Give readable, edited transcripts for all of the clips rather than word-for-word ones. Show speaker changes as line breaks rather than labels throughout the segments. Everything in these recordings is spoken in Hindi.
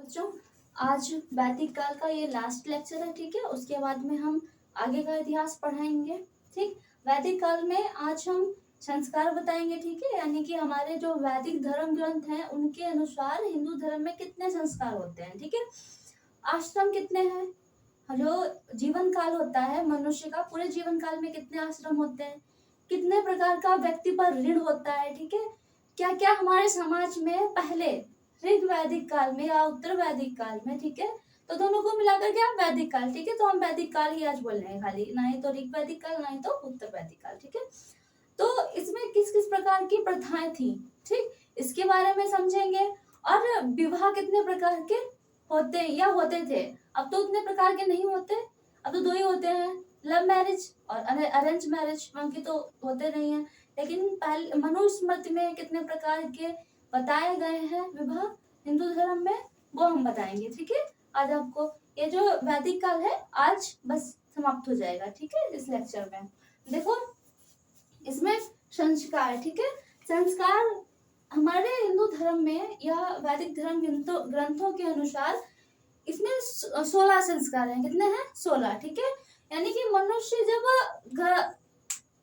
बच्चों, आज वैदिक काल का ये लास्ट लेक्चर है। ठीक है, उसके बाद में हम आगे का इतिहास पढ़ाएंगे। ठीक, वैदिक काल में आज हम संस्कार बताएंगे। ठीक है, यानी कि हमारे जो वैदिक धर्म ग्रंथ हैं उनके अनुसार हिंदू धर्म में कितने संस्कार होते हैं। ठीक है, आश्रम कितने हैं, जो जीवन काल होता है मनुष्य का, पूरे जीवन काल में कितने आश्रम होते हैं, कितने प्रकार का व्यक्ति पर ऋण होता है। ठीक है, क्या क्या हमारे समाज में पहले ऋग वैदिक काल में या उत्तर वैदिक काल में, ठीक है, तो दोनों को मिलाकर के हम वैदिक काल, ठीक है, तो हम वैदिक काल ही आज बोल रहे हैं, खाली ना ही तो ऋग वैदिक काल ना ही तो उत्तर वैदिक काल। ठीक है, तो इसमें किस किस प्रकार की प्रथाएं थी, ठीक, इसके बारे में समझेंगे। और विवाह कितने प्रकार के होते या होते थे, अब तो उतने प्रकार के नहीं होते, अब तो दो ही होते हैं, लव मैरिज और अरेंज मैरिज, बाकी तो होते नहीं है। लेकिन पहले मनुस्मृति में कितने प्रकार के बताए गए हैं विवाह हिंदू धर्म में, वो हम बताएंगे। ठीक है, आज आपको ये जो वैदिक काल है आज बस समाप्त हो जाएगा। ठीक है, इस लेक्चर में देखो इसमें संस्कार, ठीक है, संस्कार हमारे हिंदू धर्म में या वैदिक धर्म ग्रंथों के अनुसार इसमें 16 संस्कार हैं। कितने हैं? 16। ठीक है, यानी कि मनुष्य जब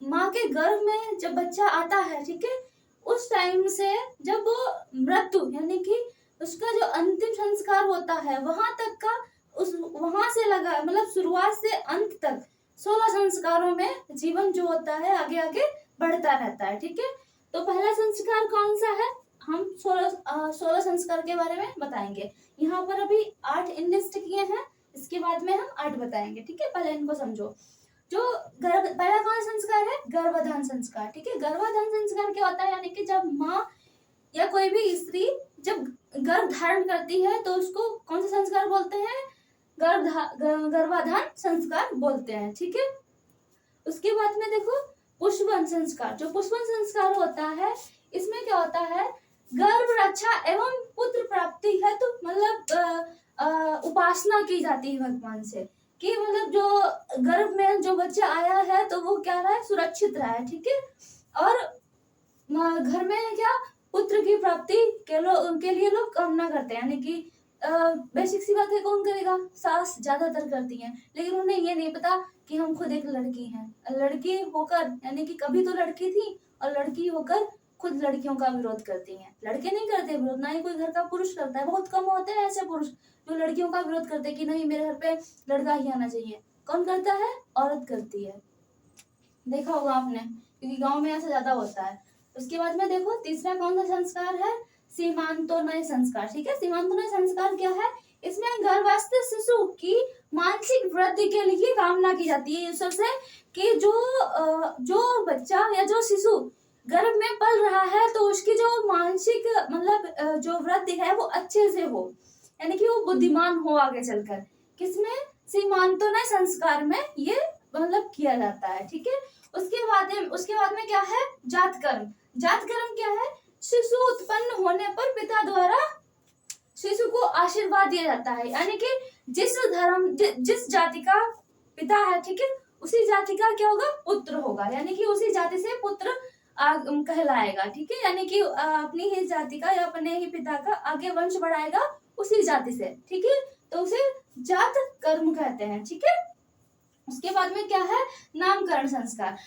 माँ के गर्भ में जब बच्चा आता है, ठीक है, उस टाइम से जब वो मृत्यु यानी कि उसका जो अंतिम संस्कार होता है वहां तक का, उस वहां से लगा मतलब शुरुआत से अंत तक 16 संस्कारों में जीवन जो होता है आगे आगे बढ़ता रहता है। ठीक है, तो पहला संस्कार कौन सा है, हम 16 संस्कार के बारे में बताएंगे। यहाँ पर अभी 8 लिस्ट किए हैं, इसके बाद में हम 8 बताएंगे। ठीक है, पहले इनको समझो। जो पहला कौन सा संस्कार है? गर्भाधान संस्कार। ठीक है, गर्भाधान संस्कार क्या होता है, यानी कि जब माँ या कोई भी स्त्री जब गर्भ धारण करती है तो उसको कौन सा संस्कार बोलते हैं? गर्भाधान संस्कार बोलते हैं। ठीक है, उसके बाद में देखो पुष्पन संस्कार। जो पुष्पन संस्कार होता है इसमें क्या होता है, गर्भ रक्षा एवं पुत्र प्राप्ति है, तो मतलब उपासना की जाती है भगवान से कि मतलब जो गर्भ में जो बच्चा आया है तो वो क्या रहा है, सुरक्षित रहा है। ठीक है, और घर में क्या पुत्र की प्राप्ति के लिए लोग कामना करते हैं, यानी कि बेसिक सी बात है, कौन करेगा? सास ज्यादातर करती हैं, लेकिन उन्हें ये नहीं पता कि हम खुद एक लड़की हैं। लड़की होकर यानी कि कभी तो लड़की थी और लड़की होकर खुद लड़कियों का विरोध करती हैं। लड़के नहीं करते विरोध, ना ही कोई घर का पुरुष करता है, बहुत कम होते हैं ऐसे पुरुष जो लड़कियों का विरोध करते हैं कि नहीं मेरे घर पे लड़का ही आना चाहिए। कौन करता है? औरत करती है, देखा होगा आपने, क्योंकि गांव में ऐसा ज्यादा होता है। उसके बाद में देखो तीसरा कौन सा संस्कार है? सीमांतोनय संस्कार। ठीक है, सीमांतोनय संस्कार क्या है? इसमें गर्भस्थ शिशु की मानसिक वृद्धि के लिए कामना की जाती है ईश्वर से कि जो बच्चा या जो शिशु गर्भ में पल रहा है तो उसकी जो मानसिक मतलब जो वृद्धि है वो अच्छे से हो, यानी कि वो बुद्धिमान हो आगे चलकर। किसमें? सीमांतोनय संस्कार में ये मतलब किया जाता है। ठीक है, उसके बाद में क्या है? जात कर्म। जात कर्म क्या है? शिशु उत्पन्न होने पर पिता द्वारा शिशु को आशीर्वाद दिया जाता है, यानी कि जिस जाति का पिता है, ठीक है, उसी जाति का क्या होगा? पुत्र होगा, यानी कि उसी जाति से पुत्र कहलाएगा। ठीक है, यानी कि अपनी ही जाति का या अपने ही पिता का आगे वंश बढ़ाएगा उसी जाति से। ठीक है, तो उसे जात कर्म कहते हैं। ठीक है, उसके बाद में क्या है? नामकरण संस्कार।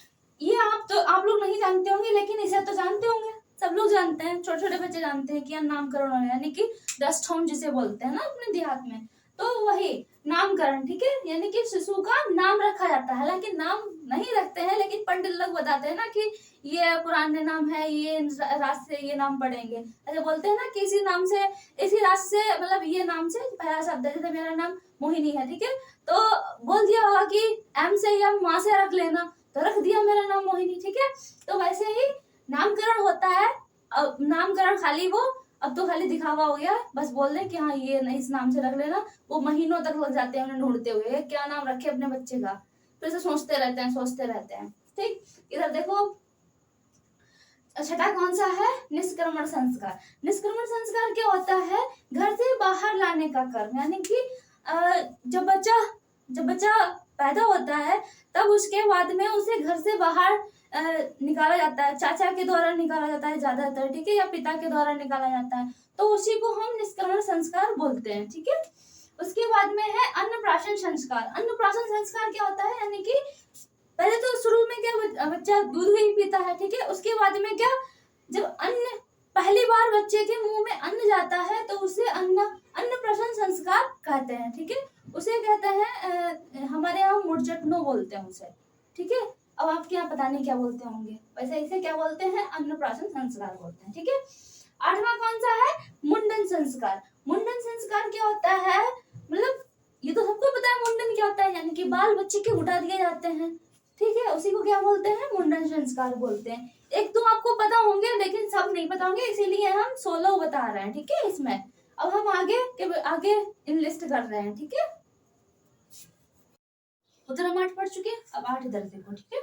ये आप लोग नहीं जानते होंगे, लेकिन इसे तो जानते होंगे, सब लोग जानते हैं, छोटे छोटे बच्चे जानते हैं कि नामकरण होना, यानी कि डस्ट होम जिसे बोलते हैं ना अपने देहात में, तो वही नामकरण। ठीक है, यानी कि शिशु का नाम रखा जाता है, हालांकि नाम नहीं रखते हैं लेकिन पंडित लोग बताते हैं ना कि ये पुराने नाम है, ये राशि से ये नाम पढ़ेंगे, ऐसे बोलते हैं ना कि इसी नाम से इसी राशि से मतलब ये नाम से पहला शब्द है, जैसे मेरा नाम मोहिनी है, ठीक है, तो बोल दिया होगा कि एम से या माँ से रख लेना, तो रख दिया मेरा नाम मोहिनी। ठीक है, तो वैसे ही नामकरण होता है। अब नामकरण खाली वो अब तो खाली दिखावा हो गया, बस बोल दें कि हाँ ये इस नाम से रख लेना, वो महीनों तक लग जाते हैं उन्हें ढूंढते हुए क्या नाम रखे अपने बच्चे का, फिर से सोचते रहते हैं। ठीक, इधर देखो छठा कौन सा है? निष्क्रमण संस्कार। निष्क्रमण संस्कार क्या होता है? घर से बाहर लाने का कर्म, यानी कि जब बच्चा पैदा होता है तब उसके बाद में उसे घर से बाहर निकाला जाता है, चाचा के द्वारा निकाला जाता है ज्यादातर, ठीक है, या पिता के द्वारा निकाला जाता है, तो उसी को हम निष्क्रमण संस्कार बोलते हैं, ठीक है। उसके बाद में है अन्नप्राशन संस्कार। अन्नप्राशन संस्कार क्या होता है, यानी कि पहले तो शुरू में क्या बच्चा दूध ही पीता है, ठीक है, उसके बाद में क्या, जब अन्न पहली बार बच्चे के मुंह में अन्न जाता है तो उसे अन्नप्राशन संस्कार कहते हैं, ठीक है। उसे कहते हैं हमारे यहाँ मुरचटनो बोलते हैं उसे, ठीक है। अब आपके यहाँ पता नहीं क्या बोलते होंगे, वैसे इसे क्या बोलते हैं, अन्नप्राशन संस्कार बोलते हैं, ठीक है। आठवां कौन सा है, मुंडन संस्कार। मुंडन संस्कार क्या होता है, मतलब ये तो सबको पता है मुंडन क्या होता है, यानी कि बाल बच्चे के उठा दिए जाते हैं, ठीक है, उसी को क्या बोलते हैं, मुंडन संस्कार बोलते हैं। एक तो आपको पता होंगे लेकिन सब नहीं पता होंगे, इसीलिए हम 16 बता रहे हैं, ठीक है इसमें। अब हम आगे लिस्ट कर रहे हैं, ठीक है। उधर हम 8 पढ़ चुके हैं, अब 8 इधर देखो, ठीक है।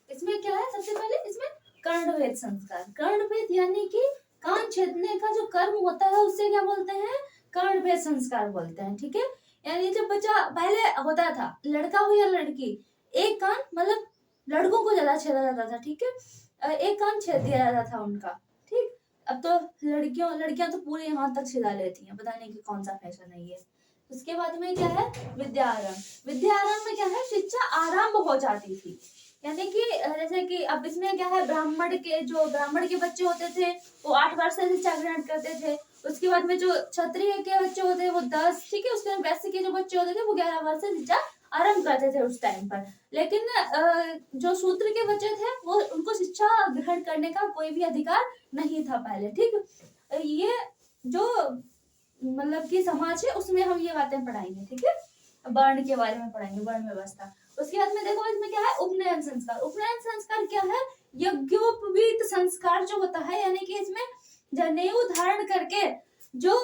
इसमें क्या है, सबसे पहले इसमें कर्णवेद संस्कार। कर्णवेद यानी कि कान छेदने का जो कर्म होता है उससे क्या बोलते हैं, कर्णवेद संस्कार बोलते हैं, ठीक है। यानी जब बच्चा पहले होता था, लड़का हो या लड़की, एक कान, मतलब लड़कों को ज्यादा छेदा जाता था, ठीक है, एक कान छेद दिया जाता था उनका, ठीक। अब तो लड़कियां तो पूरे यहाँ तक छेदा लेती हैं, पता नहीं कि कौन सा फैशन है ये। उसके बाद में क्या है, विद्यारंभ। विद्यारंभ में क्या है, शिक्षा आरंभ हो जाती थी, यानी कि जैसे कि अब इसमें क्या है, ब्राह्मण के बच्चे होते थे वो 8 वर्ष से शिक्षा ग्रहण करते थे। उसके बाद में जो क्षत्रिय के बच्चे होते हैं वो 10, ठीक है। उसके बाद वैश्य के जो बच्चे होते थे वो 11 वर्ष से शिक्षा आरंभ करते थे उस टाइम पर। लेकिन जो शूद्र के बच्चे थे वो, उनको शिक्षा ग्रहण करने का कोई भी अधिकार नहीं था पहले, ठीक। ये जो मतलब कि समाज है उसमें हम ये बातें पढ़ाएंगे, ठीक है। वर्ण के बारे में पढ़ाएंगे, वर्ण व्यवस्था। उसके बाद में देखो इसमें क्या है, उपनयन संस्कार। उपनयन संस्कार क्या है, यज्ञोपवीत संस्कार जो होता है, यानी कि इसमें जनेऊ धारण करके जो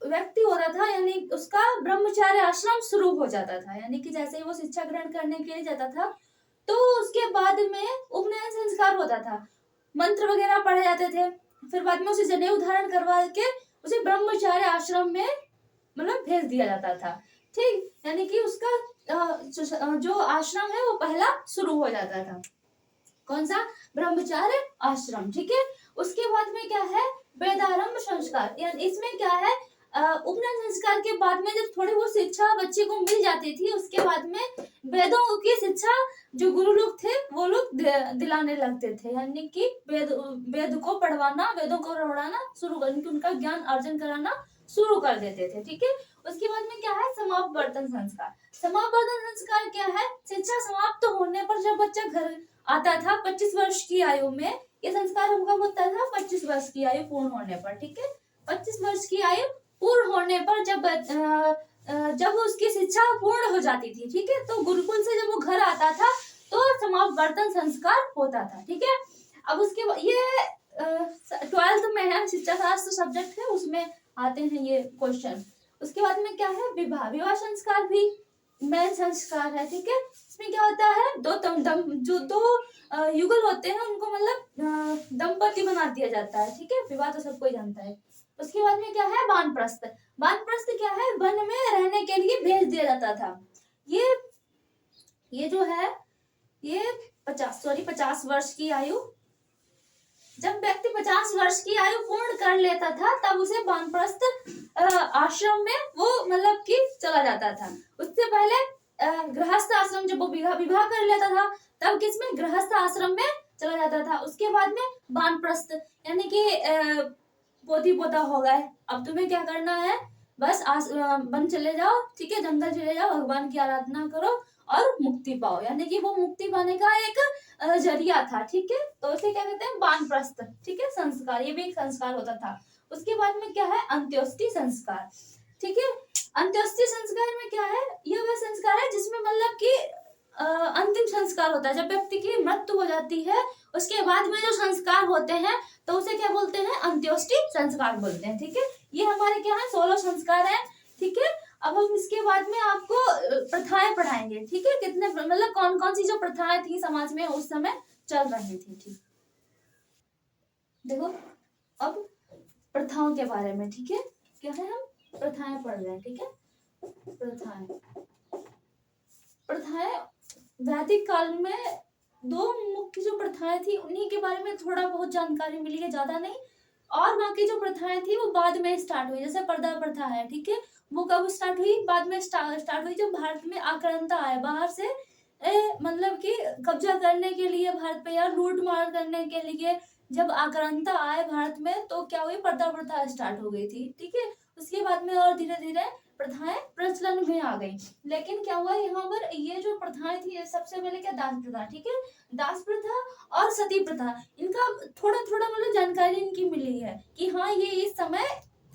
व्यक्ति होता था, यानी उसका ब्रह्मचार्य आश्रम शुरू हो जाता था, यानी कि जैसे ही वो शिक्षा ग्रहण करने के लिए जाता था तो उसके बाद में उपनयन संस्कार होता था, मंत्र वगैरह पढ़े जाते थे, फिर बाद में उसे जनेऊ धारण करवा के उसे ब्रह्मचार्य आश्रम में मतलब भेज दिया जाता था, ठीक। यानी कि उसका जो आश्रम है वो पहला शुरू हो जाता था, कौन सा, ब्रह्मचार्य आश्रम, ठीक है। उसके बाद में क्या है, वेदारंभ संस्कार। यानी इसमें क्या है, उपनयन संस्कार के बाद में जब थोड़ी बहुत शिक्षा बच्चे को मिल जाती थी, उसके बाद में वेदों की शिक्षा जो गुरु लोग थे वो लोग दिलाने लगते थे, यानी कि वेद को पढ़वाना, वेदों को पढ़ाना शुरू कर, उनका ज्ञान अर्जन कराना शुरू कर देते थे, ठीक है। उसके बाद में क्या है, समापवर्तन संस्कार। समापवर्तन संस्कार क्या है, शिक्षा समाप्त होने पर जब बच्चा घर आता था 25 वर्ष की आयु में, ये संस्कार हमका होता था 25 वर्ष की आयु पूर्ण होने पर, ठीक है। 25 वर्ष की आयु पूर्ण होने पर जब उसकी शिक्षा पूर्ण हो जाती थी, ठीक है, तो गुरुकुल से जब वो घर आता था तो समापवर्तन संस्कार होता था, ठीक है। अब उसके बाद ये 12th में है, शिक्षा शास्त्र सब्जेक्ट है, उसमें आते हैं ये क्वेश्चन। उसके बाद में क्या है, विवाह संस्कार भी मेन संस्कार है, ठीक है। इसमें क्या होता है, दो युगल होते हैं उनको मतलब दंपति बना दिया जाता है, ठीक है। विवाह तो सबको जानता है। उसके बाद में क्या है, वानप्रस्थ। वानप्रस्थ क्या है, वन में रहने के लिए भेज दिया जाता था। ये जो है, ये 50 वर्ष की आयु, जब व्यक्ति 50 वर्ष की आयु पूर्ण कर लेता था तब उसे वानप्रस्थ आश्रम में वो मतलब कि चला जाता था। उससे पहले गृहस्थ आश्रम, जब वो विवाह कर लेता था तब किसमें, गृहस्थ आश्रम में चला जाता था। उसके बाद में वानप्रस्थ, यानी कि पोती पोता हो गए, अब तुम्हें क्या करना है, बस वन चले जाओ, ठीक है, जंगल चले जाओ, भगवान की आराधना करो और मुक्ति पाओ, यानी कि वो मुक्ति पाने का एक जरिया था, ठीक है। तो इसे क्या कहते हैं, वानप्रस्थ, ठीक है, संस्कार, ये भी एक संस्कार होता था। उसके बाद में क्या है, अंत्योष्टि संस्कार, ठीक है। अंत्योष्टि संस्कार में क्या है, यह वह संस्कार है जिसमें मतलब कि अंतिम संस्कार होता है, जब व्यक्ति की मृत्यु हो जाती है उसके बाद में जो संस्कार होते हैं तो उसे क्या बोलते हैं, अंत्योष्टि संस्कार बोलते हैं, ठीक है। ये हमारे क्या है, 16 संस्कार है, ठीक है। अब हम इसके बाद में आपको प्रथाएं पढ़ाएंगे, ठीक है, कितने मतलब कौन कौन सी जो प्रथाएं थी समाज में उस समय चल रही थी, ठीक। देखो अब प्रथाओं के बारे में, ठीक है, क्या है, हम प्रथाएं पढ़ रहे हैं, ठीक है, प्रथाएं। प्रथाएं वैदिक काल में दो मुख्य जो प्रथाएं थी उन्हीं के बारे में थोड़ा बहुत जानकारी मिली है, ज्यादा नहीं। और बाकी जो प्रथाएं थी वो बाद में स्टार्ट हुई, जैसे पर्दा प्रथा है, ठीक है, वो कब स्टार्ट हुई, बाद में स्टार्ट हुई जब भारत में आक्रांता आया बाहर से, मतलब कि कब्जा करने के लिए भारत पे या लूट मार करने के लिए जब आक्रांता आए भारत में तो क्या हुई, पर्दा प्रथा स्टार्ट हो गई थी, ठीक है। उसके बाद में और धीरे धीरे प्रथाएं प्रचलन में आ गई। लेकिन क्या हुआ यहाँ पर, ये जो प्रथाएं थी सबसे पहले क्या, दास प्रथा, ठीक है, दास प्रथा और सती प्रथा, इनका थोड़ा थोड़ा मतलब जानकारी इनकी मिली है कि हाँ ये इस समय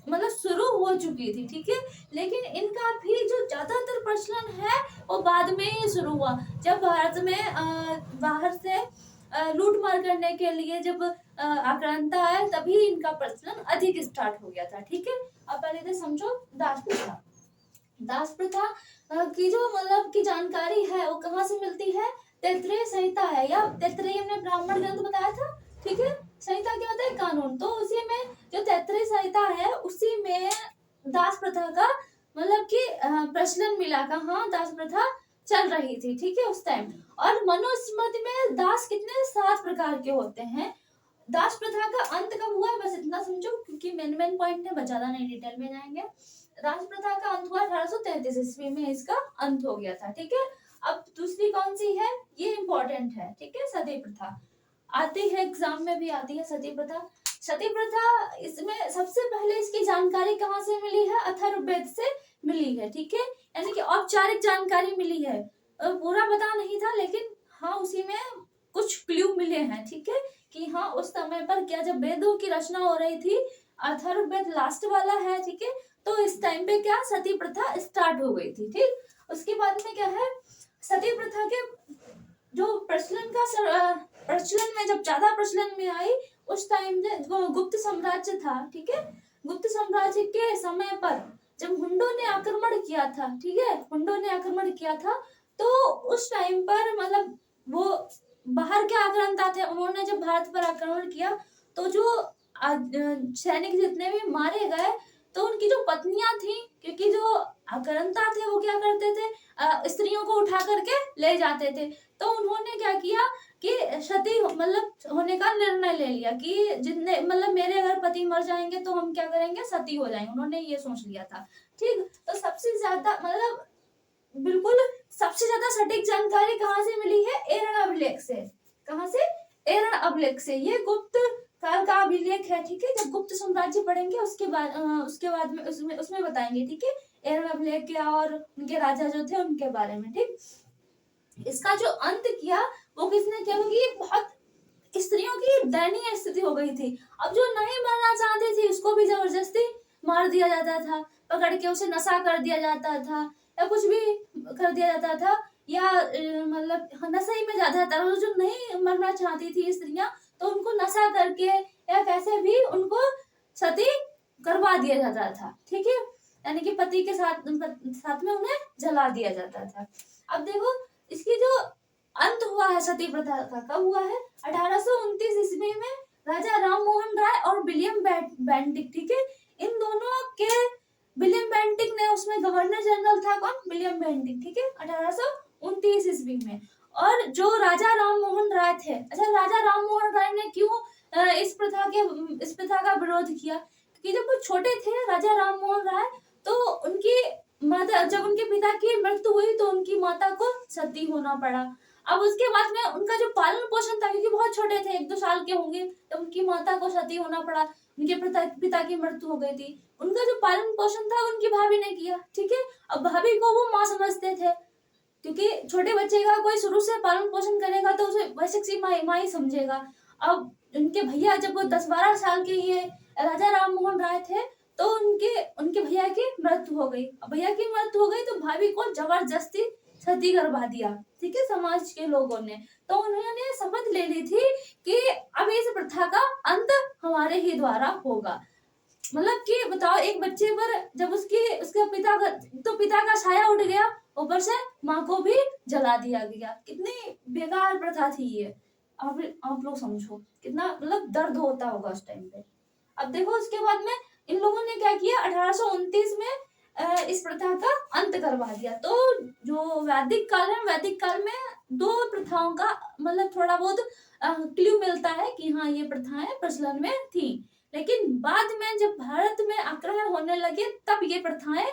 मतलब शुरू हो चुकी थी, ठीक है। लेकिन इनका भी जो ज्यादातर प्रचलन है वो बाद में ही शुरू हुआ, जब भारत में बाहर से लूट मार करने के लिए जब आक्रांता आया तभी इनका प्रचलन अधिक स्टार्ट हो गया था, ठीक है। अब पहले तो समझो दास प्रथा। दास प्रथा की जो मतलब की जानकारी है वो कहाँ से मिलती है, तैत्तिरीय संहिता है, या तैत्तिरीय हमने ब्राह्मण ग्रंथ बताया था, ठीक है। संहिता क्या होता है, कानून, तो उसी में जो तैत्तिरीय संहिता है उसी में दास प्रथा का मतलब कि प्रचलन मिला का, हाँ दास प्रथा चल रही थी, ठीक है, उस टाइम। और मनुस्मृति में दास कितने 7 प्रकार के होते हैं। दास प्रथा का अंत कब हुआ है बस इतना समझो, क्योंकि मेन पॉइंट है, ज्यादा नहीं डिटेल में जाएंगे। दास प्रथा का अंत हुआ 1833 ईस्वी में, इसका अंत हो गया था, ठीक है। अब दूसरी कौन सी है, ये इंपॉर्टेंट है, ठीक है, सती प्रथा आती है, एग्जाम में भी आती है सती प्रथा। सती प्रथा, इसमें सबसे पहले इसकी जानकारी कहाँ से मिली है, अथर्ववेद से मिली है, ठीक है, यानी कि औपचारिक जानकारी मिली है, पूरा पता नहीं था लेकिन हाँ उसी में कुछ क्लू मिले हैं, ठीक है, कि हाँ उस समय पर क्या जब वेदों की रचना हो रही थी, अथर्ववेद लास्ट वाला है, ठीक है, तो इस टाइम पे क्या सती प्रथा स्टार्ट हो गई थी, ठीक। उसके बाद में क्या है, सती प्रथा के जो प्रचलन में जब ज्यादा प्रचलन में आई उस टाइम में वो गुप्त साम्राज्य था, ठीक है। गुप्त साम्राज्य के समय पर जब हुंडों ने आक्रमण किया था, ठीक है, हुंडों ने आक्रमण किया था, तो उस टाइम पर मतलब वो बाहर के आक्रांता थे, उन्होंने जब भारत पर आक्रमण किया तो जो सैनिक जितने भी मारे गए तो उनकी जो पत्नियां थी, क्योंकि जो आक्रांता थे वो क्या करते थे, स्त्रियों को उठा करके ले जाते थे, तो उन्होंने क्या किया कि सती मतलब होने का निर्णय ले लिया कि जितने मतलब मेरे अगर पति मर जाएंगे तो हम क्या करेंगे, सती हो जाएंगे, उन्होंने ये सोच लिया था, ठीक। तो सबसे ज्यादा मतलब बिल्कुल सबसे ज्यादा सटीक जानकारी कहाँ से मिली है, एरन अभिलेख से। कहाँ से, एरन अभिलेख से, ये गुप्त काल का अभिलेख है, ठीक है। जब गुप्त साम्राज्य पढ़ेंगे उसके बाद में उसमें बताएंगे, ठीक है, एरन अभिलेख क्या और उनके राजा जो थे उनके बारे में, ठीक। इसका जो अंत किया वो किसने किया, क्योंकि ये बहुत स्त्रियों की दयनीय स्थिति हो गई थी। अब जो नहीं मरना चाहती थी उसको भी जबरदस्ती मार दिया जाता था, पकड़ के उसे नशा कर दिया जाता था या कुछ भी कर दिया जाता था, या मतलब नशा ही में जाता था। जो नहीं मरना चाहती थी स्त्रियां तो उनको नशा करके या कैसे भी उनको सती करवा दिया जाता था, ठीक है, यानी कि पति के साथ में उन्हें जला दिया जाता था। अब देखो इसकी जो अंत हुआ है सती प्रथा का कब हुआ है, 1829 ईस्वी में राजा राम मोहन राय और विलियम बेंटिक, ठीक है, इन दोनों के, विलियम बेंटिक ने उसमें गवर्नर जनरल था, कौन, विलियम बेंटिक, ठीक है, 1829 ईस्वी में। और जो राजा राम मोहन राय थे, अच्छा राजा राम मोहन राय ने क्यों इस प्रथा का विरोध किया, क्योंकि जब वो छोटे थे राजा राम मोहन राय तो उनकी माता, जब उनके पिता की मृत्यु हुई तो उनकी माता को सती होना पड़ा। अब उसके बाद में उनका जो पालन पोषण था, क्योंकि बहुत छोटे थे 1-2 साल के होंगे, तो उनकी माता को सती होना पड़ा, उनके पिता की मृत्यु हो गई थी। उनका जो पालन पोषण था उनकी भाभी ने किया, ठीक है। अब भाभी को वो माँ समझते थे, क्योंकि छोटे बच्चे का कोई शुरू से पालन पोषण करेगा तो उसे वैसे सी माँ ही समझेगा। अब उनके भैया जब वो 10-12 साल के ये राजा राम मोहन राय थे तो उनके भैया की मृत्यु हो गई। अब भैया की मृत्यु हो गई तो भाभी को जबरदस्ती सती करवा दिया, ठीक है, समाज के लोगों ने। तो उन्होंने शपथ ले ली थी कि अब इस प्रथा का अंत हमारे ही द्वारा होगा। मतलब कि बताओ एक बच्चे पर जब उसके पिता का साया उठ गया, ऊपर से माँ को भी जला दिया गया, कितनी बेकार प्रथा थी ये। आप लोग समझो कितना मतलब दर्द होता होगा उस टाइम पे। अब देखो उसके बाद में इन लोगों ने क्या किया, 1829 में इस प्रथा का अंत करवा दिया। तो जो वैदिक काल है, वैदिक काल में दो प्रथाओं का मतलब थोड़ा बहुत क्लू मिलता है कि हाँ ये प्रथाएं प्रचलन में थी, लेकिन बाद में जब भारत में आक्रमण होने लगे तब ये प्रथाएं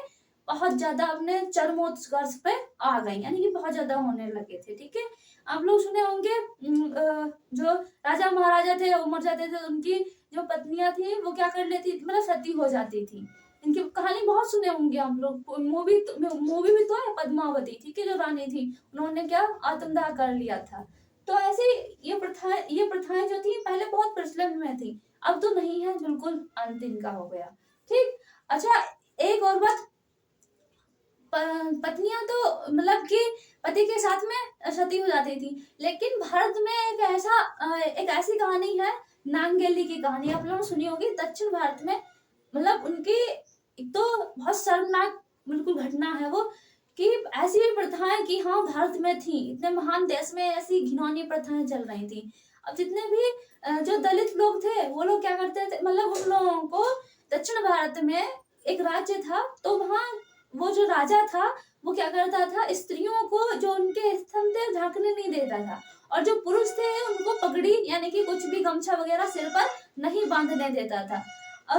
बहुत ज्यादा अपने चरमोत्कर्ष पे आ गई, यानी कि बहुत ज्यादा होने लगे थे। ठीक है, आप लोग सुने होंगे जो राजा महाराजा थे वो मर जाते थे, उनकी जो पत्नियां थी वो क्या कर लेती, मतलब सती हो जाती थी। इनकी कहानी बहुत सुने होंगे आप लोग। मूवी भी तो है पद्मावती, ठीक है, जो रानी थी उन्होंने क्या आत्मदाह कर लिया था। तो ऐसे ये प्रथाएं जो थी पहले बहुत प्रचलन में थी, अब तो नहीं है, बिल्कुल अंत इनका हो गया। ठीक, अच्छा एक और बात, पत्नियां तो मतलब कि पति के साथ में सती हो जाती थी, लेकिन भारत में एक ऐसी कहानी है नांगेली की कहानी, आप लोगों ने सुनी होगी। दक्षिण भारत में मतलब उनकी एक तो बहुत शर्मनाक बिल्कुल घटना है वो, कि ऐसी भी प्रथाएं कि हाँ भारत में थी, इतने महान देश में ऐसी घिनौनी प्रथाएं चल रही थी। अब जितने भी जो दलित लोग थे वो लोग क्या करते थे, मतलब उन लोगों को दक्षिण भारत में एक राज्य था, तो वहाँ वो जो राजा था वो क्या करता था, स्त्रियों को जो उनके स्तन थे झांकने नहीं देता था, और जो पुरुष थे उनको पगड़ी यानी कि कुछ भी गमछा वगैरह सिर पर नहीं बांधने देता था।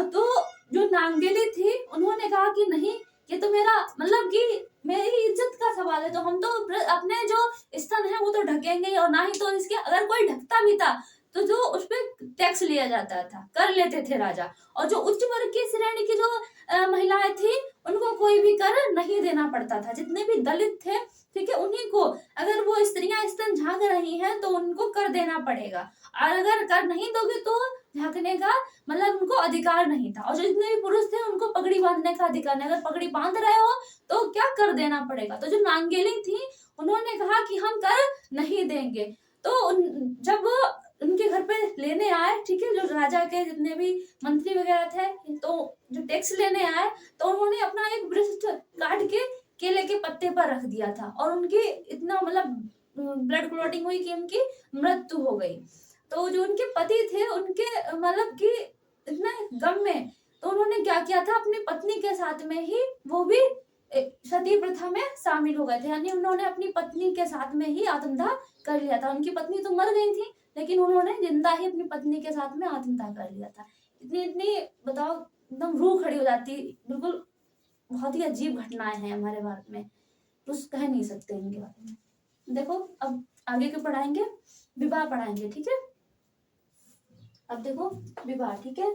तो जो नांगेली थी उन्होंने कहा कि नहीं, ये तो मेरा मतलब कि मेरी इज्जत का सवाल है, तो हम तो अपने जो स्तन है वो तो ढकेंगे, और ना ही तो इसके अगर कोई ढकता भी था तो जो उस पर टैक्स लिया जाता था, कर लेते थे राजा। और जो उच्च वर्ग की श्रेणी की जो महिलाएं थी उनको कोई भी कर नहीं देना पड़ता था, जितने भी दलित थे, ठीक है, उन्हीं को, अगर वो स्त्रियां स्तन झांक रही हैं तो उनको कर देना पड़ेगा, और अगर कर नहीं दोगे तो झांकने का मतलब उनको अधिकार नहीं था। और जो जितने भी पुरुष थे उनको पगड़ी बांधने का अधिकार नहीं, अगर पगड़ी बांध रहे हो तो क्या कर देना पड़ेगा। तो जो नांगेली थी उन्होंने कहा कि हम कर नहीं देंगे। तो जब उनके घर पे लेने आए, ठीक है, जो राजा के जितने भी मंत्री वगैरह थे, तो जो टैक्स लेने आए तो उन्होंने अपना एक वृक्ष काट के केले के पत्ते पर रख दिया था, और उनकी इतना मतलब ब्लड क्लॉटिंग हुई कि उनकी मृत्यु हो गई। तो जो उनके पति थे उनके मतलब कि इतने गम में, तो उन्होंने क्या किया था, अपनी पत्नी के साथ में ही वो भी सती प्रथा में शामिल हो गए थे, यानी उन्होंने अपनी पत्नी के साथ में ही आत्मदाह कर लिया था। उनकी पत्नी तो मर गई थी, लेकिन उन्होंने जिंदा ही अपनी पत्नी के साथ में आत्मदाह कर लिया था। इतनी इतनी बताओ, एकदम रूह खड़ी हो जाती, बिल्कुल बहुत ही अजीब घटनाएं हैं हमारे भारत में, कुछ कह नहीं सकते इनके बारे में। देखो अब आगे के पढ़ाएंगे, विवाह पढ़ाएंगे, ठीक है। अब देखो विवाह, ठीक है,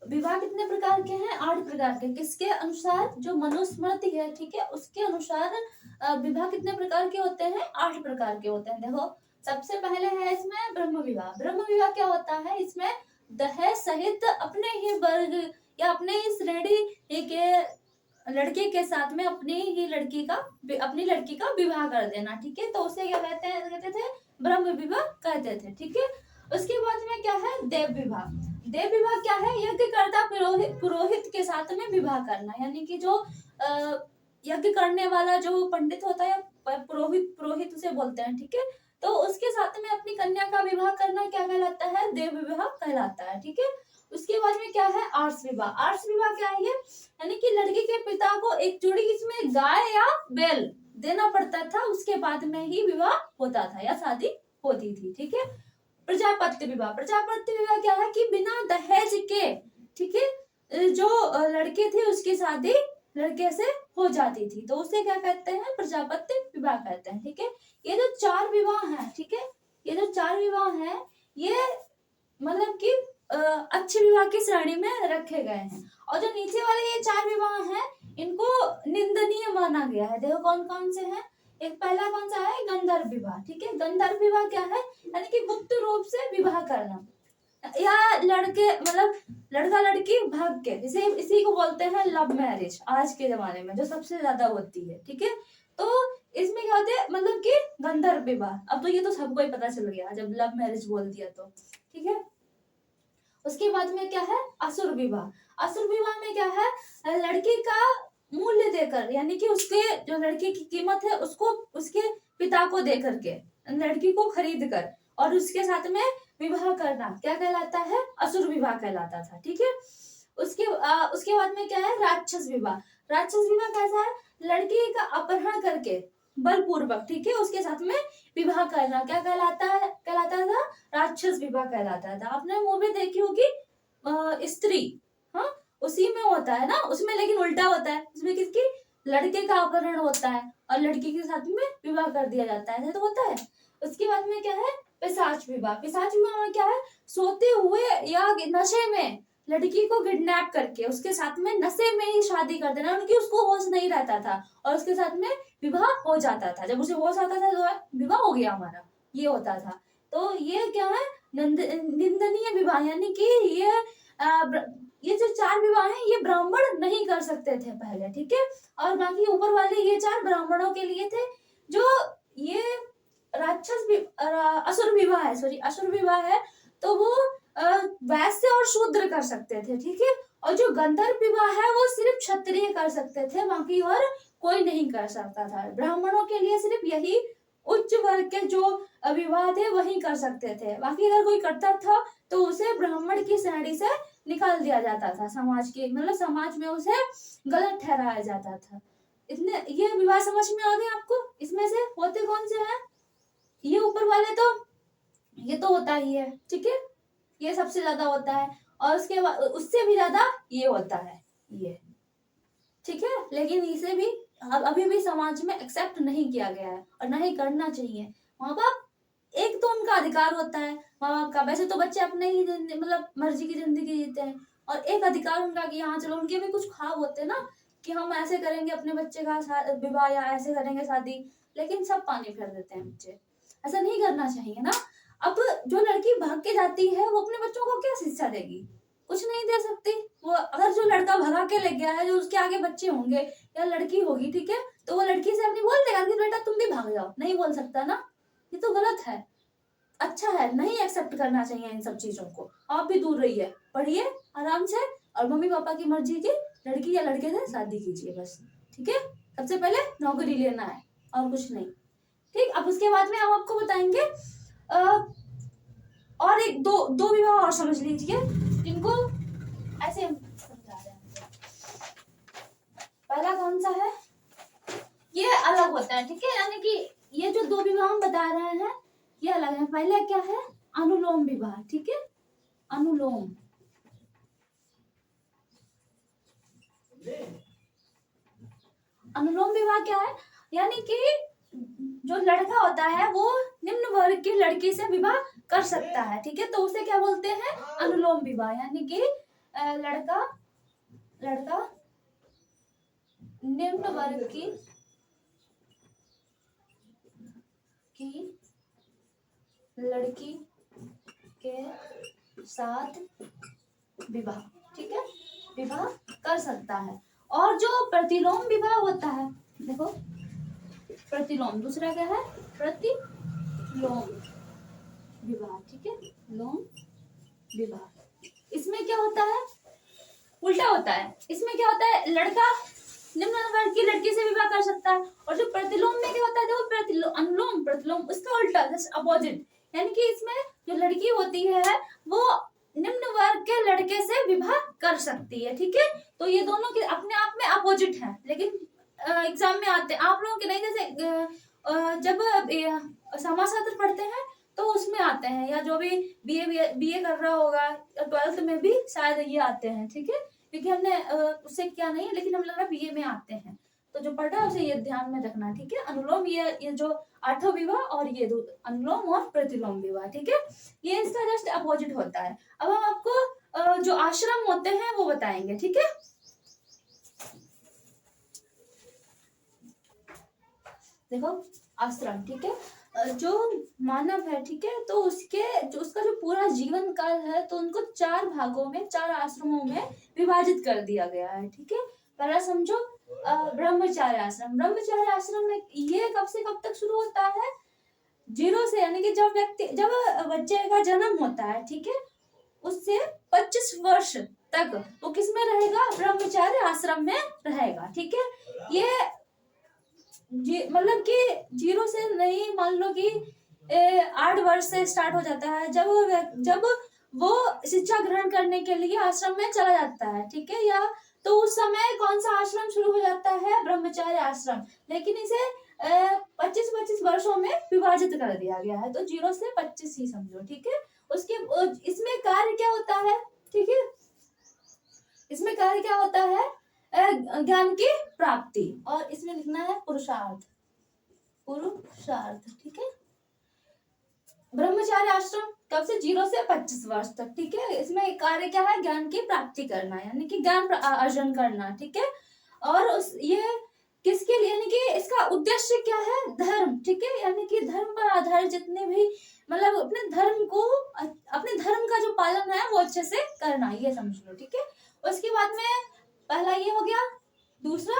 विवाह कितने प्रकार के हैं, 8 प्रकार के। किसके अनुसार, जो मनुस्मृति है, ठीक है, उसके अनुसार विवाह कितने प्रकार के होते हैं, 8 प्रकार के होते हैं। देखो सबसे पहले है इसमें ब्रह्म विवाह। ब्रह्म विवाह क्या होता है, इसमें दहेज सहित अपने ही वर्ग या अपने ही श्रेणी के लड़के के साथ में अपनी लड़की का विवाह कर देना, ठीक है, तो उसे क्या कहते थे, ब्रह्म विवाह कहते थे, ठीक है। उसके बाद में क्या है, देव विवाह। देव विवाह क्या है, यज्ञकर्ता पुरोहित के साथ में विवाह करना, यानी कि जो यज्ञ करने वाला जो पंडित होता है, पुरोहित उसे बोलते हैं, ठीक है, तो उसके साथ में अपनी कन्या का विवाह करना क्या कहलाता है, देव विवाह कहलाता है, ठीक है। उसके बाद में क्या है, आर्ष विवाह। आर्ष विवाह क्या है, यानी कि लड़की के पिता को एक जोड़ी इसमें गाय या बैल देना पड़ता था, उसके बाद में ही विवाह होता था या शादी होती थी, ठीक है। प्रजापत्य विवाह। प्रजापत्य विवाह क्या है कि बिना दहेज के, ठीक है, जो लड़के थे उसकी शादी लड़के से हो जाती थी, तो उसे क्या कहते हैं, प्रजापत्य विवाह कहते हैं, ठीक है। ये जो 4 विवाह हैं, ठीक है, ये जो 4 विवाह हैं ये मतलब कि अच्छे विवाह की श्रेणी में रखे गए हैं, और जो नीचे वाले ये 4 विवाह हैं इनको निंदनीय माना गया है। देखो कौन कौन से हैं, एक पहला कौन सा है, गंधर्व विवाह, ठीक है। गंधर्व विवाह क्या है, यानी कि गुप्त रूप से विवाह करना, या लड़के मतलब लड़का लड़की भाग के, इसी को बोलते हैं लव मैरिज आज के जमाने में, जो सबसे ज्यादा होती है, ठीक है। तो इसमें क्या होते हैं, मतलब कि गंधर्व विवाह, अब तो ये तो सबको ही पता चल गया जब लव मैरिज बोल दिया तो, ठीक है। उसके बाद में क्या है, असुर विवाह। असुर विवाह में क्या है, लड़की का मूल्य देकर, यानी कि उसके जो लड़की की कीमत है उसको उसके पिता को दे करके, लड़की को खरीद कर और उसके साथ में विवाह करना क्या कहलाता है, असुर विवाह कहलाता था, ठीक है। उसके बाद में क्या है, राक्षस विवाह। राक्षस विवाह कैसा है, लड़की का अपहरण करके बलपूर्वक, ठीक है, उसके साथ में विवाह करना क्या कहलाता था, राक्षस विवाह कहलाता था। आपने मूवी देखी होगी स्त्री, हाँ, उसी में होता है ना, उसमें लेकिन उल्टा होता है, उसमें किसकी, लड़के का अपहरण होता है और लड़की के साथ में विवाह कर दिया जाता है, तो होता है। उसके बाद में क्या है, पिशाच विवाह। पिशाच विवाह में क्या है, सोते हुए या नशे में लड़की को किडनैप करके उसके साथ में नशे में ही शादी कर देना, उनकी उसको होश नहीं रहता था और उसके साथ में विवाह हो जाता था। जब उसे होश आता था तो विवाह हो गया हमारा, ये होता था। तो ये क्या है, निंदनीय विवाह, यानी कि ये जो 4 विवाह हैं ये ब्राह्मण नहीं कर सकते थे पहले, ठीक है। और बाकी ऊपर वाले ये 4 ब्राह्मणों के लिए थे। जो ये असुर विवाह है, सॉरी असुर विवाह है, तो वो वैश्य और शूद्र कर सकते थे, ठीक है। और जो गंधर्व विवाह है वो सिर्फ क्षत्रिय कर सकते थे, बाकी और कोई नहीं कर सकता था। ब्राह्मणों के लिए सिर्फ यही उच्च वर्ग के जो विवाह थे वही कर सकते थे, बाकी अगर कोई करता था तो उसे ब्राह्मण की श्रेणी से निकाल दिया जाता था, समाज के मतलब समाज में उसे गलत ठहराया जाता था। इतने ये विवाह समझ में आ गए आपको। इसमें से होते कौन से हैं, ये ऊपर वाले तो ये तो होता ही है, ठीक है, ये सबसे ज्यादा होता है और उसके बाद उससे भी ज्यादा ये होता है, ये ठीक है। लेकिन इसे भी अभी भी समाज में एक्सेप्ट नहीं किया गया है और नहीं करना चाहिए। माँ बाप, एक तो उनका अधिकार होता है माँ बाप का, वैसे तो बच्चे अपने ही मतलब मर्जी की जिंदगी जीते हैं, और एक अधिकार उनका कि हाँ चलो उनके भी कुछ ख्वाब होते हैं ना कि हम ऐसे करेंगे अपने बच्चे का विवाह या ऐसे करेंगे शादी, लेकिन सब पानी फेर देते हैं बच्चे। ऐसा नहीं करना चाहिए ना। अब जो लड़की भाग के जाती है वो अपने बच्चों को क्या शिक्षा देगी, कुछ नहीं दे सकती। वो अगर जो लड़का भगा के ले गया है, जो उसके आगे बच्चे होंगे या लड़की होगी, ठीक है, तो वो लड़की से अपनी बोल देगा कि बेटा तुम भी भाग जाओ, नहीं बोल सकता ना, ये तो गलत है। अच्छा है, नहीं एक्सेप्ट करना चाहिए इन सब चीजों को। आप भी दूर रहिए, पढ़िए आराम से और मम्मी पापा की मर्जी की लड़की या लड़के से शादी कीजिए बस, ठीक है। सबसे पहले नौकरी लेना है और कुछ नहीं, ठीक। अब उसके बाद में हम आपको बताएंगे और एक दो विवाह और समझ लीजिए जिनको ऐसे समझा रहे हैं। पहला कौन सा है, ये अलग होता है, ठीक है, यानी कि ये जो 2 विवाह हम बता रहे हैं ये अलग है। पहले क्या है, अनुलोम विवाह, ठीक है, अनुलोम अनुलोम विवाह क्या है, यानी कि जो लड़का होता है वो निम्न वर्ग की लड़की से विवाह कर सकता है, ठीक है, तो उसे क्या बोलते हैं, अनुलोम विवाह। यानी कि लड़का निम्न वर्ग की लड़की के साथ विवाह, ठीक है, विवाह कर सकता है। और जो प्रतिलोम विवाह होता है, देखो प्रतिलोम, दूसरा क्या है, प्रतिलोम विवाह, ठीक है, लोम विवाह। इसमें क्या होता है, उल्टा होता है। इसमें क्या होता है, लड़का निम्न वर्ग की लड़की से विवाह कर सकता है, और जो प्रतिलोम में क्या होता है, देखो प्रतिलोम अनुलोम प्रतिलोम उसका उल्टा, जस्ट अपोजिट, यानी कि इसमें जो लड़की होती है वो निम्न वर्ग के लड़के से विवाह कर सकती है, ठीक है। तो ये दोनों के अपने आप में अपोजिट है, लेकिन एग्जाम में आते हैं आप लोगों के नहीं, जैसे जब समाजशास्त्र पढ़ते हैं तो उसमें आते हैं, या जो भी बीए कर रहा होगा 12th में भी शायद ये आते हैं, ठीक है, क्योंकि हमने उससे क्या नहीं है, लेकिन हम लग रहा है बीए में आते हैं, तो जो पढ़ रहा है उसे ये ध्यान में रखना, ठीक है। अनुलोम ये जो 8वां विवाह और ये अनुलोम और प्रतिलोम विवाह, ठीक है, ये इसका जस्ट अपोजिट होता है। अब हम आपको जो आश्रम होते हैं वो बताएंगे, ठीक है। देखो आश्रम, ठीक है, जो मानव है, ठीक है, तो उसका जो पूरा जीवन काल है तो उनको 4 भागों में 4 आश्रमों में विभाजित कर दिया गया है, ठीक है। पहला समझो ब्रह्मचार्य आश्रम। ब्रह्मचार्य आश्रम में ये कब से कब तक शुरू होता है, 0 से, यानी कि जब बच्चे का जन्म होता है, ठीक है, उससे 25 वर्ष तक वो किस में रहेगा, ब्रह्मचार्य आश्रम में रहेगा, ठीक है। ये मतलब कि 0 से नहीं, मान लो कि 8 वर्ष से स्टार्ट हो जाता है, जब वो शिक्षा ग्रहण करने के लिए आश्रम में चला जाता है, ठीक है, या तो उस समय कौन सा आश्रम शुरू हो जाता है? ब्रह्मचार्य आश्रम। लेकिन इसे 25-25 वर्षों में विभाजित कर दिया गया है, तो 0 से 25 ही समझो, ठीक है। उसके इसमें कार्य क्या होता है, ठीक है, इसमें कार्य क्या होता है? ज्ञान की प्राप्ति, और इसमें लिखना है पुरुषार्थ, पुरुषार्थ, ठीक है। ब्रह्मचार्य आश्रम कब से? 0 से 25 वर्ष तक, ठीक है। इसमें कार्य क्या है? ज्ञान की प्राप्ति करना, यानी कि ज्ञान अर्जन करना, ठीक है। और उस ये किसके लिए, यानी कि इसका उद्देश्य क्या है? धर्म, ठीक है, यानी कि धर्म पर आधारित जितने भी मतलब अपने धर्म को, अपने धर्म का जो पालन है वो अच्छे से करना, ये समझ लो, ठीक है। उसके बाद में पहला ये हो गया। दूसरा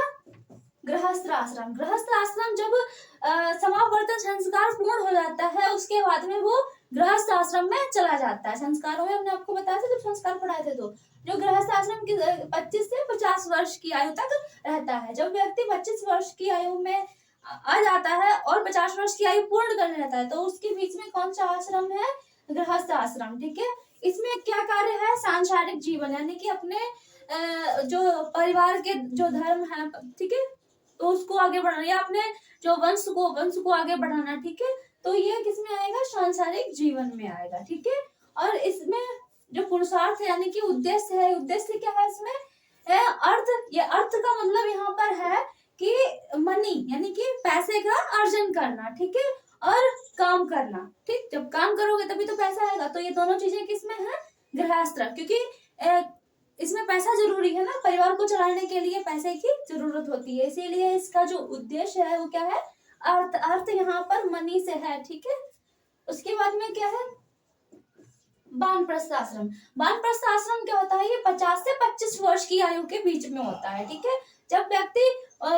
गृहस्थ आश्रम। गृहस्थ आश्रम जब समावर्तन संस्कार पूर्ण हो जाता है, उसके बाद में वो गृहस्थ आश्रम में चला जाता है। संस्कारों में हमने आपको बताया था जब संस्कार पढ़ाए थे, तो जो गृहस्थ आश्रम की 25 से 50 वर्ष की आयु तक रहता है। जब व्यक्ति 25 वर्ष की आयु में आ जाता है और 50 वर्ष की आयु पूर्ण कर लेता है, तो उसके बीच में कौन सा आश्रम है? गृहस्थ आश्रम, ठीक है। इसमें क्या कार्य है? सांसारिक जीवन, यानी कि अपने जो परिवार के जो धर्म है, ठीक है, तो उसको आगे बढ़ाना, या अपने जो वंश को आगे बढ़ाना, ठीक है। तो ये किसमें आएगा? सांसारिक जीवन में आएगा, ठीक है। और इसमें जो पुरुषार्थ है, यानी कि उद्देश्य है, उद्देश्य क्या है इसमें? अर्थ। ये अर्थ का मतलब यहाँ पर है कि मनी, यानी कि पैसे का अर्जन करना, ठीक है, और काम करना, ठीक। जब काम करोगे तभी तो पैसा आएगा। तो ये दोनों चीजें किसमें है? गृहस्थ, क्योंकि इसमें पैसा जरूरी है ना, परिवार को चलाने के लिए पैसे की जरूरत होती है, इसीलिए इसका जो उद्देश्य है वो क्या है? अर्थ। अर्थ यहाँ पर मनी से है, ठीक है। उसके बाद में क्या है? वानप्रस्थ आश्रम। वानप्रस्थ आश्रम क्या होता है? ये 50 से 25 वर्ष की आयु के बीच में होता है, ठीक है। जब व्यक्ति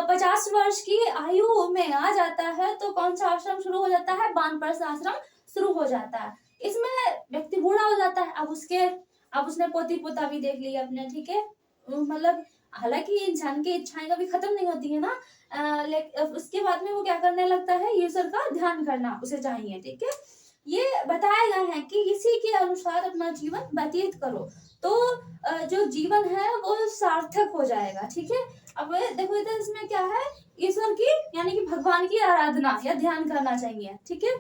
50 वर्ष की आयु में आ जाता है, तो कौन सा आश्रम शुरू हो जाता है? वानप्रस्थ आश्रम शुरू हो जाता है। इसमें व्यक्ति बूढ़ा हो जाता है, अब उसने पोती पोता भी देख लिया अपने, ठीक है। मतलब हालांकि इंसान की इच्छाएं कभी खत्म नहीं होती है ना, लेकिन उसके बाद में वो क्या करने लगता है? ईश्वर का ध्यान करना उसे चाहिए, ठीक है। ये बताया गया है कि इसी के अनुसार अपना जीवन व्यतीत करो, तो जो जीवन है वो सार्थक हो जाएगा, ठीक है। अब देखो इधर इसमें क्या है? ईश्वर की, यानी कि भगवान की आराधना या ध्यान करना चाहिए, ठीक है।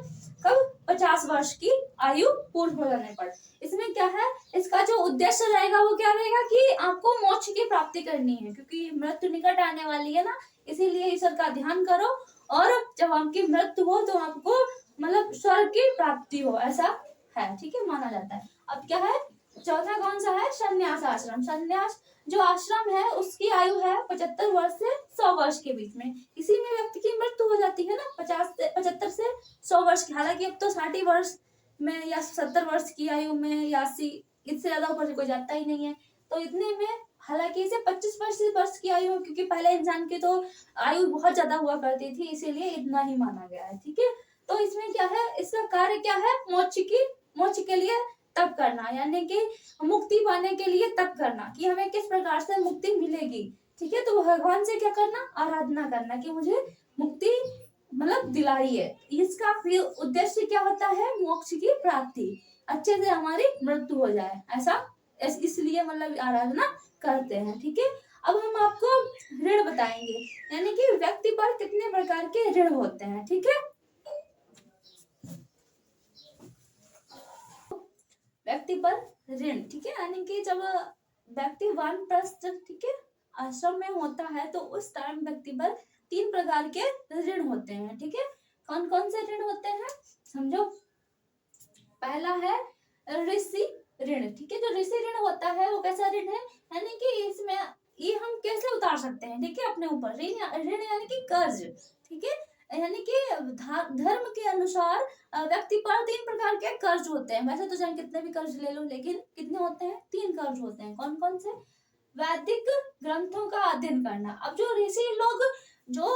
कब? 50 वर्ष की आयु पूर्ण हो जाने पर। इसमें क्या है? इसका जो उद्देश्य रहेगा वो क्या रहेगा कि आपको मोक्ष की प्राप्ति करनी है, क्योंकि मृत्यु निकट आने वाली है ना, इसीलिए ईश्वर का ध्यान करो, और जब आपकी मृत्यु हो तो आपको मतलब स्वर्ग की प्राप्ति हो, ऐसा है, ठीक है, माना जाता है। अब क्या है? चौथा कौन सा है? संन्यास आश्रम। संन्यास जो आश्रम है उसकी आयु है 75 वर्ष से 100 वर्ष के बीच में। इसी में व्यक्ति की मृत्यु हो जाती है ना, 75 से 100 वर्ष की। हालांकि अब तो 60 वर्ष में या 70 वर्ष की आयु में या 80, इससे ज्यादा ऊपर कोई जाता ही नहीं है। तो इतने में हालांकि इसे 25 वर्ष की आयु, क्योंकि पहले इंसान की तो आयु बहुत ज्यादा हुआ करती थी, इसीलिए इतना ही माना गया है, ठीक है। तो इसमें क्या है? इसका कार्य क्या है? मोक्ष के लिए तप करना, यानी कि मुक्ति पाने के लिए तप करना, कि हमें किस प्रकार से मुक्ति मिलेगी, ठीक है। तो भगवान से क्या करना? आराधना करना कि मुझे मुक्ति मतलब दिलाइए। इसका उद्देश्य क्या होता है? मोक्ष की प्राप्ति, अच्छे से हमारी मृत्यु हो जाए, ऐसा इसलिए मतलब आराधना करते हैं, ठीक है। अब हम आपको ऋण बताएंगे, यानी कि व्यक्ति पर कितने प्रकार के ऋण होते हैं, ठीक है। व्यक्ति पर ऋण, ठीक है, यानी कि जब व्यक्ति वानप्रस्थ, ठीक है, आश्रम में होता है, तो उस टाइम व्यक्ति पर 3 प्रकार के ऋण होते हैं, ठीक है। कौन कौन से ऋण होते हैं समझो। पहला है ऋषि ऋण, ठीक है। जो ऋषि ऋण होता है वो कैसा ऋण है? यानी कि इसमें ये हम कैसे उतार सकते हैं, ठीक है, अपने ऊपर ऋण यानी कि कर्ज, ठीक है। यानी कि धर्म के अनुसार व्यक्ति पर 3 प्रकार के कर्ज होते हैं। वैसे तो चाहे कितने भी कर्ज ले लो, लेकिन कितने होते हैं? 3 कर्ज होते हैं। कौन कौन से? वैदिक ग्रंथों का अध्ययन करना। अब जो ऋषि लोग जो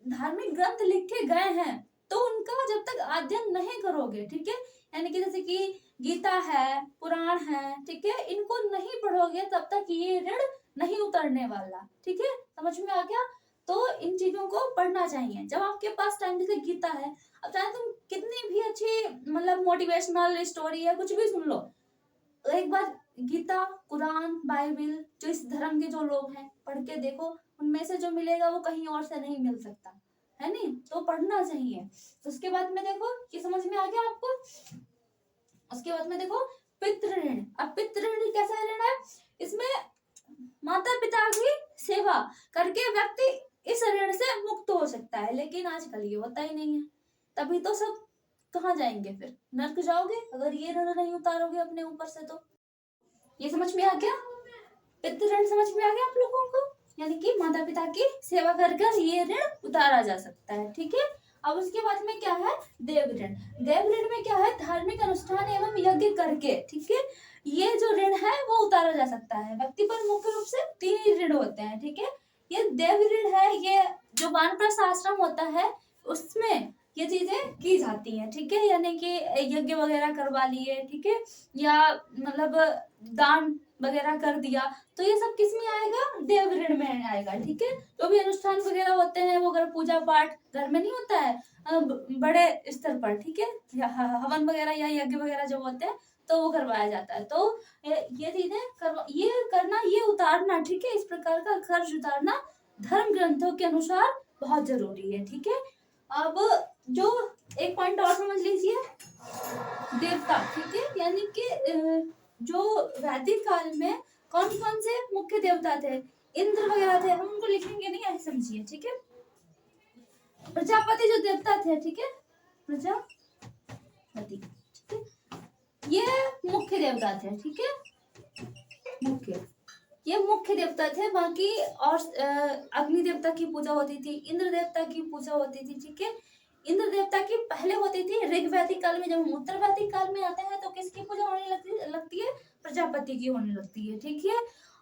धार्मिक ग्रंथ लिख के गए हैं, तो उनका जब तक अध्ययन नहीं करोगे, ठीक है, यानी कि जैसे कि गीता है, पुराण है, ठीक है, इनको नहीं पढ़ोगे तब तक ये ऋण नहीं उतरने वाला, ठीक है। समझ में आ गया? तो इन चीजों को पढ़ना चाहिए। जब आपके पास टाइम जैसे गीता है, अब चाहे तुम कितनी भी अच्छी मतलब मोटिवेशनल स्टोरी है कुछ भी सुन लो, एक बार गीता, कुरान, बाइबल, जो इस धर्म के जो लोग हैं पढ़ के देखो, उनमें से जो मिलेगा वो कहीं और से नहीं मिल सकता है, नहीं तो पढ़ना चाहिए। उसके बाद में देखो, ये समझ में आ गया आपको। उसके बाद में देखो पितृ ऋण। अब पितृ ऋण कैसा ऋण है, इसमें माता पिता की सेवा करके व्यक्ति इस ऋण से मुक्त हो सकता है, लेकिन आजकल ये होता ही नहीं है। तभी तो सब कहाँ जाएंगे, फिर नर्क जाओगे अगर ये ऋण नहीं उतारोगे अपने ऊपर से। तो ये समझ में आ गया, पितृ ऋण समझ में आ गया आप लोगों को, यानी कि माता पिता की सेवा कर कर ये ऋण उतारा जा सकता है, ठीक है। अब उसके बाद में क्या है, देव ऋण। देव ऋण में क्या है, धार्मिक अनुष्ठान एवं यज्ञ करके, ठीक है, ये जो ऋण है वो उतारा जा सकता है। व्यक्ति पर मुख्य रूप से 3 ही ऋण होते हैं, ठीक है। ये देव ऋण है, ये जो वानप्रस्थ आश्रम होता है उसमें ये चीजें की जाती हैं, ठीक है, यानी कि यज्ञ वगैरह करवा लिए, ठीक है, या मतलब दान वगैरह कर दिया, तो ये सब किस में आएगा, देव ऋण में आएगा, ठीक है। जो भी अनुष्ठान वगैरह होते हैं वो अगर पूजा पाठ घर में नहीं होता है, बड़े स्तर पर, ठीक है, या हवन वगैरह या यज्ञ वगैरह जो होते हैं तो वो करवाया जाता है। तो ये चीजें ये करना, ये उतारना, ठीक है, इस प्रकार का खर्च उतारना धर्म ग्रंथों के अनुसार बहुत जरूरी है, ठीक है। अब जो एक पॉइंट और समझ लीजिए, देवता, ठीक है, यानी कि जो वैदिक काल में कौन कौन से मुख्य देवता थे, इंद्र वगैरह थे, हम उनको लिखेंगे नहीं, ऐसे समझिए, ठीक है। प्रजापति जो देवता थे, ठीक है, प्रजापति, ठीक है, ये मुख्य देवता थे, ठीक है, मुख्य, ये मुख्य देवता थे। बाकी और अग्नि देवता की पूजा होती थी, इंद्र देवता की पूजा होती थी, ठीक है। इंद्र देवता की पहले होती थी ऋग्वैदिक काल में, जब हम उत्तर वैदिक काल में आते हैं तो किसकी पूजा होने लगती है, प्रजापति की होने लगती है, ठीक है।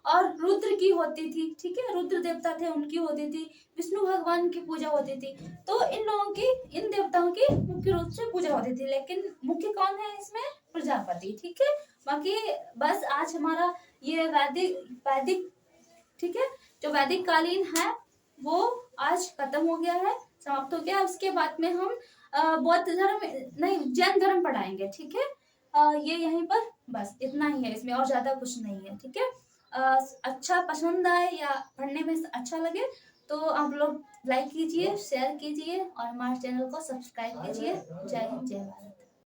और रुद्र की होती थी, ठीक है, रुद्र देवता थे उनकी होती थी, विष्णु भगवान की पूजा होती थी। तो इन लोगों की, इन देवताओं की मुख्य रूप से पूजा होती थी, लेकिन मुख्य कौन है इसमें, प्रजापति, ठीक है। बाकी बस आज हमारा ये वैदिक, ठीक है, जो वैदिक कालीन है वो आज खत्म हो गया है, समाप्त हो गया। उसके बाद में हम बौद्ध धर्म नहीं, जैन धर्म पढ़ाएंगे, ठीक है। ये यहीं पर बस इतना ही है, इसमें और ज्यादा कुछ नहीं है, ठीक है। अच्छा पसंद आए या पढ़ने में अच्छा लगे तो आप लोग लाइक कीजिए, शेयर कीजिए और हमारे चैनल को सब्सक्राइब कीजिए। जय हिंद, जय भारत।